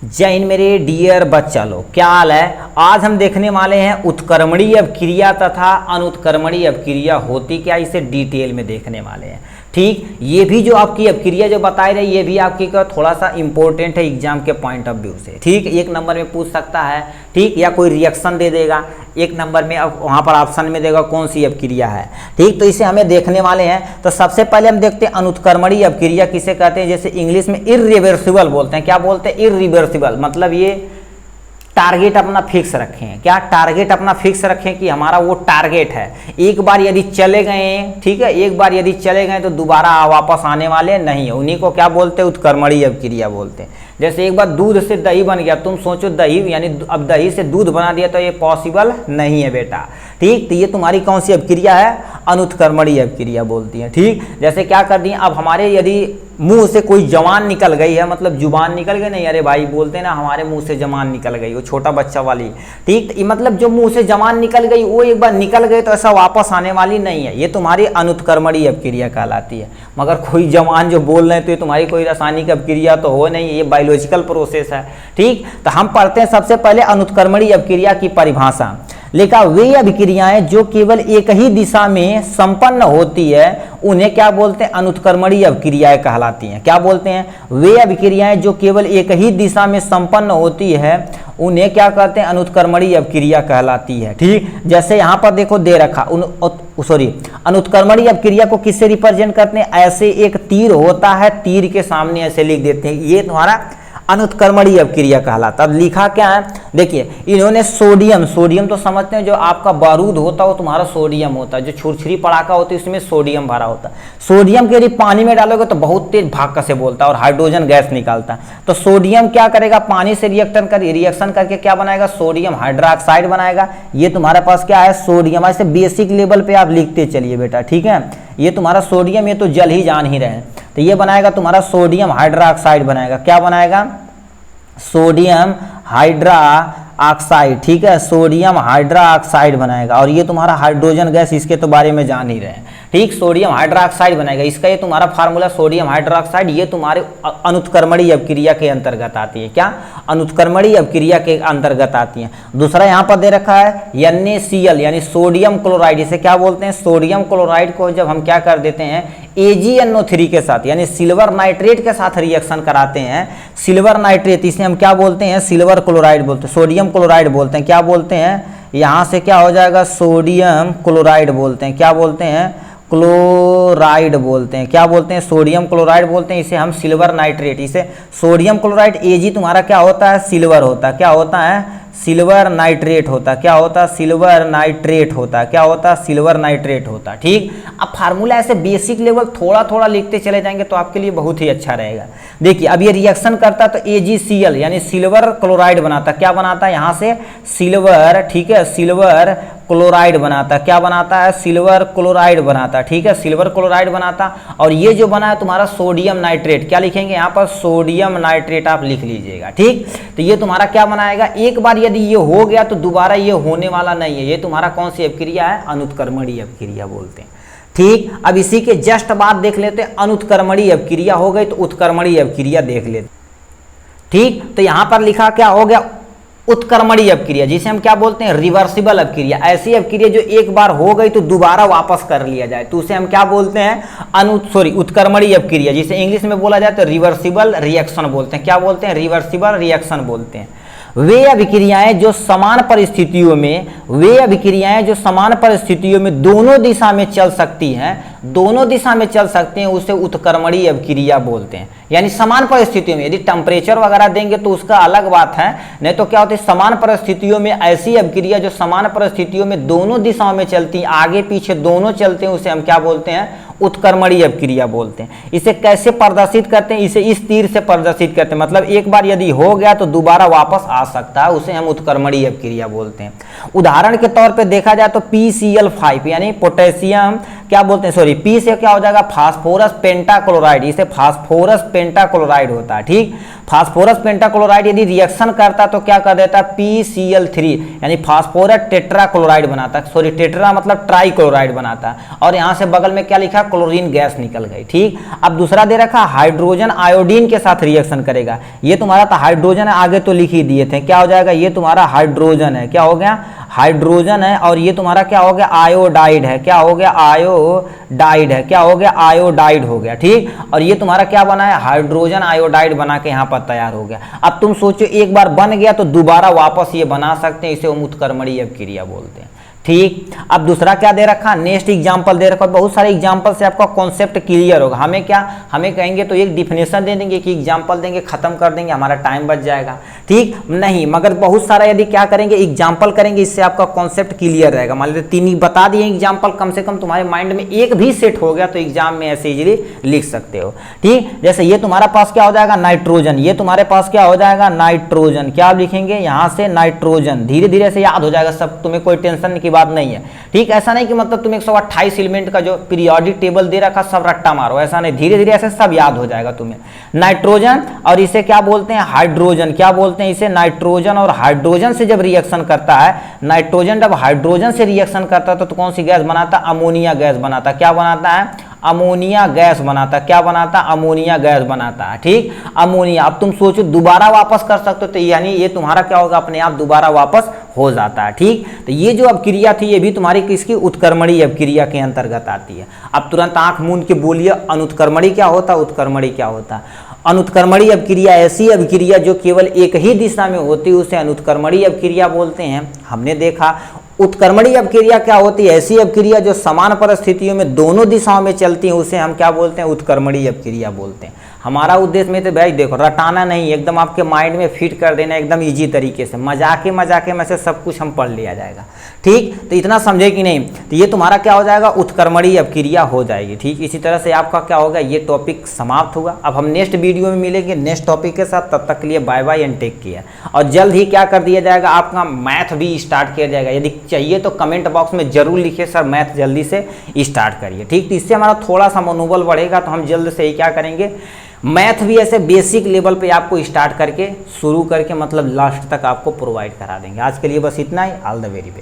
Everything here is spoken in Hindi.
जय हिंद मेरे डियर बच्चा लोग, क्या हाल है। आज हम देखने वाले हैं उत्क्रमणीय अपक्रिया तथा अनुत्क्रमणीय अपक्रिया होती क्या, इसे डिटेल में देखने वाले हैं। ठीक, ये भी जो आपकी अपक्रिया जो बताई रही, ये भी आपकी का थोड़ा सा इंपॉर्टेंट है एग्जाम के पॉइंट ऑफ व्यू से। ठीक, एक नंबर में पूछ सकता है, ठीक, या कोई रिएक्शन दे देगा एक नंबर में, अब वहाँ पर ऑप्शन में देगा कौन सी अपक्रिया है। ठीक, तो इसे हमें देखने वाले हैं। तो सबसे पहले हम देखते हैं अनुत्क्रमणीय अपक्रिया किसे कहते हैं। जैसे इंग्लिश में इरिवर्सिबल बोलते हैं। क्या बोलते हैं? इरिवर्सिबल, मतलब ये टारगेट अपना फिक्स रखें। क्या टारगेट अपना फिक्स रखें कि हमारा वो टारगेट है, एक बार यदि चले गए, ठीक है, एक बार यदि चले गए तो दोबारा वापस आने वाले नहीं है। उन्हीं को क्या बोलते हैं? उत्क्रमणीय अपक्रिया बोलते हैं। जैसे एक बार दूध से दही बन गया, तुम सोचो दही यानी अब दही से दूध बना दिया, तो ये पॉसिबल नहीं है बेटा। ठीक, तो ये तुम्हारी कौन सी अपक्रिया है? अनुत्क्रमणीय अपक्रिया बोलती है। ठीक, जैसे क्या कर दिए, अब हमारे यदि मुंह से कोई जवान निकल गई है, मतलब जुबान निकल गई नहीं, अरे भाई बोलते हैं ना हमारे मुंह से जवान निकल गई, वो छोटा बच्चा वाली। ठीक, तो मतलब जो मुंह से जवान निकल गई वो एक बार निकल गई तो ऐसा वापस आने वाली नहीं है, ये तुम्हारी अनुत्क्रमणीय अपक्रिया कहलाती है। मगर कोई जवान जो बोल रहे हैं तो ये तुम्हारी कोई रासायनिक अपक्रिया तो हो नहीं, ये बायोलॉजिकल प्रोसेस है। ठीक, तो हम पढ़ते हैं सबसे पहले अनुत्क्रमणीय अपक्रिया की परिभाषा। लिखा, वे अभिक्रियाएं जो केवल एक ही दिशा में संपन्न होती है उन्हें क्या बोलते हैं? अनुत्क्रमणीय अभिक्रियाएं कहलाती हैं। क्या बोलते हैं? वे अभिक्रियाएं जो केवल एक ही दिशा में संपन्न होती है उन्हें क्या कहते हैं? अनुत्क्रमणीय अभिक्रिया कहलाती है। ठीक, जैसे यहाँ पर देखो दे रखा, अनुत्क्रमणीय अभिक्रिया को किससे रिप्रेजेंट करते हैं? ऐसे एक तीर होता है, तीर के सामने ऐसे लिख देते हैं, ये तुम्हारा अनुत्क्रमणीय अपक्रिया कहलाता। अब लिखा क्या है, देखिए इन्होंने सोडियम, सोडियम तो समझते हैं, जो आपका बारूद होता है वो तुम्हारा सोडियम होता है, जो छुरछुरी पड़ाका होती है उसमें सोडियम भरा होता है। सोडियम के यदि पानी में डालोगे तो बहुत तेज भाग से बोलता है और हाइड्रोजन गैस निकालता है। तो सोडियम क्या करेगा? पानी से रिएक्शन करके क्या बनाएगा? सोडियम हाइड्रोक्साइड बनाएगा। ये तुम्हारे पास क्या है? सोडियम। ऐसे बेसिक लेवल पे आप लिखते चलिए बेटा, ठीक है। ये तुम्हारा सोडियम, ये तो जल ही जान ही रहे हैं, तो ये बनाएगा तुम्हारा सोडियम हाइड्रोक्साइड बनाएगा। क्या बनाएगा? Sodium hydroxide. ठीक है, सोडियम हाइड्रोक्साइड बनाएगा। और ये तुम्हारा हाइड्रोजन गैस, इसके तो बारे में जान ही रहे हैं। ठीक, सोडियम हाइड्रोक्साइड बनाएगा। इसका ये तुम्हारा फार्मूला सोडियम हाइड्रोक्साइड, ये तुम्हारे अनुत्क्रमणीय अपक्रिया के अंतर्गत आती है। क्या? अनुत्क्रमणीय अपक्रिया के अंतर्गत आती है। दूसरा यहाँ पर दे रखा है NaCl यानी सोडियम क्लोराइड। इसे क्या बोलते हैं? सोडियम क्लोराइड को जब हम क्या कर देते हैं AgNO3 के साथ यानी सिल्वर नाइट्रेट के साथ रिएक्शन कराते हैं, सिल्वर नाइट्रेट, इसे हम क्या बोलते हैं? सिल्वर क्लोराइड बोलते हैं, सोडियम क्लोराइड बोलते हैं। क्या बोलते हैं? यहाँ से क्या हो जाएगा? सोडियम क्लोराइड बोलते हैं। क्या बोलते हैं? क्लोराइड बोलते हैं। क्या बोलते हैं? सोडियम क्लोराइड बोलते हैं। इसे हम सिल्वर नाइट्रेट, इसे सोडियम क्लोराइड Ag तुम्हारा क्या होता है? सिल्वर होता है। क्या होता है? सिल्वर नाइट्रेट होता। क्या होता? सिल्वर नाइट्रेट होता। क्या होता? सिल्वर नाइट्रेट होता। ठीक, अब फार्मूला ऐसे बेसिक लेवल थोड़ा थोड़ा लिखते चले जाएंगे तो आपके लिए बहुत ही अच्छा रहेगा। देखिए अब ये रिएक्शन करता तो AgCl यानी सिल्वर क्लोराइड बनाता। क्या बनाता? यहाँ से सिल्वर, ठीक है, सिल्वर क्लोराइड बनाता। क्या बनाता है? सिल्वर क्लोराइड बनाता। ठीक है, सिल्वर क्लोराइड बनाता। और ये जो बना है तुम्हारा सोडियम नाइट्रेट, क्या लिखेंगे यहाँ पर? सोडियम नाइट्रेट आप लिख लीजिएगा। ठीक, तो ये तुम्हारा क्या बनाएगा? एक बार यदि ये हो गया तो दोबारा ये होने वाला नहीं है। ये तुम्हारा कौन सी अपक्रिया है? अनुत्क्रमणीय अपक्रिया बोलते हैं। ठीक, अब इसी के जस्ट बाद देख लेते हैं, अनुत्क्रमणीय अपक्रिया हो गई तो उत्क्रमणीय अपक्रिया देख लेते। ठीक, तो यहां पर लिखा क्या हो गया? उत्क्रमणीय अपक्रिया, जिसे हम क्या बोलते हैं? रिवर्सिबल अपक्रिया। ऐसी अपक्रिया जो एक बार हो गई तो दोबारा वापस कर लिया जाए तो उसे हम क्या बोलते हैं? उत्क्रमणीय अपक्रिया, जिसे इंग्लिश में बोला जाए तो रिवर्सिबल रिएक्शन बोलते हैं। क्या बोलते हैं? रिवर्सिबल रिएक्शन बोलते हैं। वे अभिक्रियाएं जो समान परिस्थितियों में दोनों दिशा में चल सकती हैं, दोनों दिशा में चल सकते हैं, उसे उत्क्रमणीय अपक्रिया बोलते हैं। यानी समान परिस्थितियों में, यदि टेम्परेचर वगैरह देंगे तो उसका अलग बात है, नहीं तो क्या होता है समान परिस्थितियों में ऐसी अपक्रिया जो समान परिस्थितियों में दोनों दिशाओं में चलती हैं, आगे पीछे दोनों चलते हैं, उसे हम क्या बोलते हैं? उत्क्रमणीय अपक्रिया बोलते हैं। इसे कैसे प्रदर्शित करते हैं? इसे इस तीर से प्रदर्शित करते हैं, मतलब एक बार यदि हो गया तो दोबारा वापस आ सकता है, उसे हम उत्क्रमणीय अपक्रिया बोलते हैं। उदाहरण के तौर पे देखा जाए तो PCl5 यानी पोटेशियम, क्या बोलते हैं, सॉरी, P से क्या हो जाएगा? फास्फोरस पेंटाक्लोराइड, इसे फास्फोरस पेंटाक्लोराइड होता है। ठीक, फास्फोरस पेंटाक्लोराइड यदि रिएक्शन करता तो क्या कर देता? PCl3 यानी फास्फोरस टेट्राक्लोराइड बनाता, सॉरी टेट्रा मतलब ट्राइक्लोराइड बनाता। और यहाँ से बगल में क्या लिखा? क्लोरीन गैस निकल गई। ठीक, अब दूसरा दे रखा हाइड्रोजन आयोडीन के साथ रिएक्शन करेगा। ये तुम्हारा था हाइड्रोजन है, आगे तो लिख ही दिए थे, क्या हो जाएगा, ये तुम्हारा हाइड्रोजन है, क्या हो गया, हाइड्रोजन है, और ये तुम्हारा क्या हो गया, आयोडाइड है, क्या हो गया, आयोडाइड है, क्या हो गया, आयोडाइड हो गया। ठीक, और ये तुम्हारा क्या बना है, हाइड्रोजन आयोडाइड बना के यहाँ पर तैयार हो गया। अब तुम सोचो एक बार बन गया तो दोबारा वापस ये बना सकते हैं, इसे हम उत्क्रमणीय अभिक्रिया बोलते हैं। ठीक, अब दूसरा क्या दे रखा, नेक्स्ट एग्जांपल दे रखा, बहुत सारे एग्जांपल से आपका कॉन्सेप्ट क्लियर होगा। हमें क्या, हमें कहेंगे तो एक डिफिनेशन दे देंगे कि एग्जांपल देंगे, खत्म कर देंगे, हमारा टाइम बच जाएगा। ठीक, नहीं, मगर बहुत सारा यदि क्या करेंगे, एग्जांपल करेंगे, इससे आपका कॉन्सेप्ट क्लियर रहेगा। मान लीजिए 3 बता दिए एग्जाम्पल, कम से कम तुम्हारे माइंड में एक भी सेट हो गया तो एग्जाम में ऐसे इजीली लिख सकते हो। ठीक, जैसे ये तुम्हारा पास क्या हो जाएगा, नाइट्रोजन, ये तुम्हारे पास क्या हो जाएगा, नाइट्रोजन, क्या लिखेंगे यहाँ से, नाइट्रोजन, धीरे धीरे से याद हो जाएगा सब, तुम्हें कोई टेंशन की बात नहीं है। ठीक, ऐसा नहीं कि मतलब तुम 128 एलिमेंट का जो पीरियोडिक टेबल दे रखा सब रट्टा मारो, ऐसा नहीं, धीरे धीरे ऐसे सब याद हो जाएगा तुम्हें। नाइट्रोजन, और इसे क्या बोलते हैं, हाइड्रोजन, क्या बोलते हैं इसे, नाइट्रोजन, और हाइड्रोजन से जब रिएक्शन करता है, नाइट्रोजन जब हाइड्रोजन से रिएक्शन करता है तो कौन सी गैस बनाता, अमोनिया गैस बनाता, क्या बनाता है, अमोनिया गैस बनाता, क्या बनाता, अमोनिया गैस बनाता है। ठीक, अमोनिया, अब तुम सोचो दोबारा वापस कर सकते हो, तो यानी ये तुम्हारा क्या होगा, अपने आप दोबारा वापस हो जाता है। ठीक, तो ये जो अभिक्रिया थी ये भी तुम्हारी किसकी, उत्क्रमणीय अभिक्रिया के अंतर्गत आती है। अब तुरंत आंख मूंद के बोलिए अनुत्क्रमणी क्या होता, उत्क्रमणी क्या होता। अनुत्क्रमणीय अभिक्रिया ऐसी अभिक्रिया जो केवल एक ही दिशा में होती है उसे अनुत्क्रमणीय अभिक्रिया बोलते हैं। हमने देखा उत्क्रमणीय अभिक्रिया क्या होती है, ऐसी अभिक्रिया जो समान परिस्थितियों में दोनों दिशाओं में चलती है उसे हम क्या बोलते हैं, उत्क्रमणीय अभिक्रिया बोलते हैं। हमारा उद्देश्य में तो भाई देखो रटाना नहीं, एकदम आपके माइंड में फिट कर देना एकदम इजी तरीके से, मजाके में से सब कुछ हम पढ़ लिया जाएगा। ठीक, तो इतना समझे कि नहीं, तो ये तुम्हारा क्या हो जाएगा, उत्क्रमणीय अभिक्रिया हो जाएगी। ठीक, इसी तरह से आपका क्या होगा, ये टॉपिक समाप्त हुआ। अब हम नेक्स्ट वीडियो में मिलेंगे नेक्स्ट टॉपिक के साथ, तब तक के लिए bye bye and take care. और जल्द ही क्या कर दिया जाएगा, आपका मैथ भी स्टार्ट किया जाएगा। यदि चाहिए तो कमेंट बॉक्स में जरूर लिखिए सर मैथ जल्दी से स्टार्ट करिए। ठीक, तो इससे हमारा थोड़ा सा मनोबल बढ़ेगा, तो हम जल्द से ही क्या करेंगे, मैथ भी ऐसे बेसिक लेवल पे आपको स्टार्ट करके शुरू करके मतलब लास्ट तक आपको प्रोवाइड करा देंगे। आज के लिए बस इतना ही। All the very best.